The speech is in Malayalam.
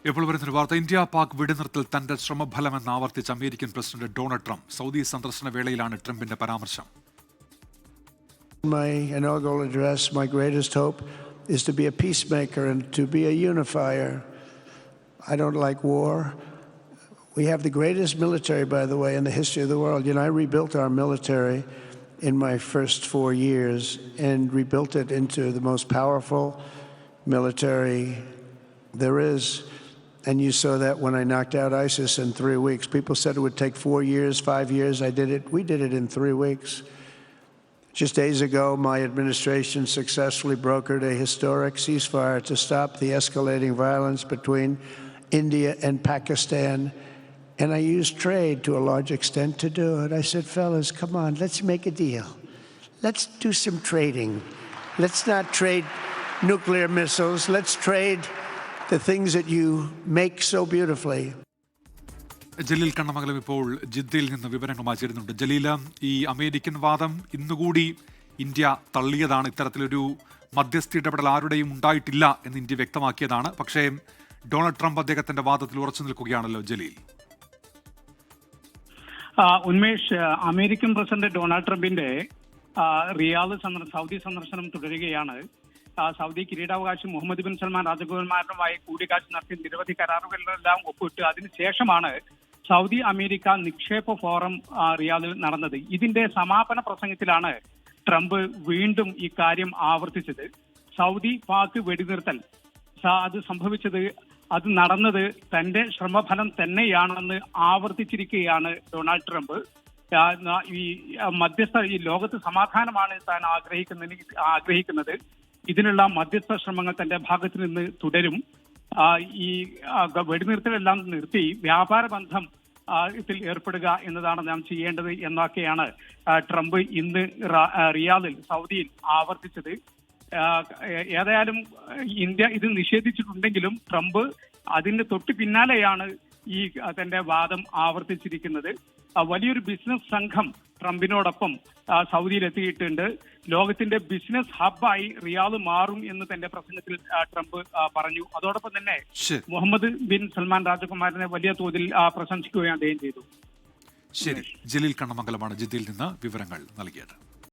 ഇപ്പോൾ വരുന്നൊരു വാർത്ത. ഇന്ത്യ പാക് വെടിനിർത്തൽ തന്റെ ശ്രമഫലമെന്ന് ആവർത്തിച്ച American president Donald Trump. Saudi സന്ദർശന വേളയിലാണ് ട്രംപിന്റെ പരാമർശം. My inaugural address, my greatest hope is to be a peacemaker and to be a unifier. I don't like war. We have the greatest military, by the way, in the history of the world. You know, I rebuilt our military in my first 4 years and rebuilt it into the most powerful military there is. And you saw that when I knocked out ISIS in 3 weeks. People said it would take 4 years, 5 years. I did it. We did it in 3 weeks. Just days ago, my administration successfully brokered a historic ceasefire to stop the escalating violence between India and Pakistan. And I used trade to a large extent to do it. I said, fellas, come on, let's make a deal. Let's do some trading. Let's not trade nuclear missiles. Let's trade the things that you make so beautifully. Jaleel Kannamangalam ഇപ്പോൾ ജിദ്ദയിൽ നിന്ന് വിവരങ്ങളുമായി ചേരുന്നുണ്ട്. ജലീൽ, ഈ അമേരിക്കൻ വാദം ഇന്നുകൂടി ഇന്ത്യ തള്ളിയതാണ്. ഇത്തരത്തിലൊരു മധ്യസ്ഥ ഇടപെടൽ ആരുടെയും ഉണ്ടായിട്ടില്ല എന്ന് ഇന്ത്യ വ്യക്തമാക്കിയതാണ്. പക്ഷേ ഡൊണാൾഡ് ട്രംപ് അദ്ദേഹത്തിന്റെ വാദത്തിൽ ഉറച്ചു നിൽക്കുകയാണല്ലോ Jaleel. Unmesh, American president Donald ട്രംപിന്റെ റിയാദ് സൗദി സന്ദർശനം തുടരുകയാണ്. സൗദി കിരീടാവകാശി മുഹമ്മദ് ബിൻ സൽമാൻ രാജകുമാരനുമായി കൂടിക്കാഴ്ച നടത്തി നിരവധി കരാറുകളിലെല്ലാം ഒപ്പിട്ട് അതിനുശേഷമാണ് സൗദി അമേരിക്ക നിക്ഷേപ ഫോറം റിയാദിൽ നടന്നത്. ഇതിന്റെ സമാപന പ്രസംഗത്തിലാണ് ട്രംപ് വീണ്ടും ഇക്കാര്യം ആവർത്തിച്ചത്. സൗദി പാക് വെടിനിർത്തൽ അത് നടന്നത് തന്റെ ശ്രമഫലം തന്നെയാണെന്ന് ആവർത്തിച്ചിരിക്കുകയാണ് ഡൊണാൾഡ് ട്രംപ്. ഈ മധ്യസ്ഥ ഈ ലോകത്ത് സമാധാനമാണ് താൻ ആഗ്രഹിക്കുന്നത്. ഇതിനുള്ള മധ്യസ്ഥ ശ്രമങ്ങൾ തന്റെ ഭാഗത്ത് നിന്ന് തുടരും. ഈ വെടിനിർത്തലെല്ലാം നിർത്തി വ്യാപാര ബന്ധം ത്തിൽ ഏർപ്പെടുക എന്നതാണ് നാം ചെയ്യേണ്ടത് എന്നൊക്കെയാണ് ട്രംപ് ഇന്ന് റിയാദിൽ സൗദിയിൽ ആവർത്തിച്ചത്. ഏതായാലും ഇന്ത്യ ഇത് നിഷേധിച്ചിട്ടുണ്ടെങ്കിലും ട്രംപ് അതിന് തൊട്ട് പിന്നാലെയാണ് ഈ തന്റെ വാദം ആവർത്തിച്ചിരിക്കുന്നത്. വലിയൊരു ബിസിനസ് സംഘം ട്രംപിനോടൊപ്പം സൗദിയിലെത്തിയിട്ടുണ്ട്. ലോകത്തിന്റെ ബിസിനസ് ഹബ്ബായി റിയാദ് മാറും എന്ന് തന്റെ പ്രസംഗത്തിൽ ട്രംപ് പറഞ്ഞു. അതോടൊപ്പം തന്നെ മുഹമ്മദ് ബിൻ സൽമാൻ രാജകുമാരനെ വലിയ തോതിൽ പ്രശംസിക്കുകയും അദ്ദേഹം ചെയ്തു. ശരി, ജലീൽ കണ്ണമംഗലമാണ് ജിദ്ദയിൽ നിന്ന് വിവരങ്ങൾ നൽകിയത്.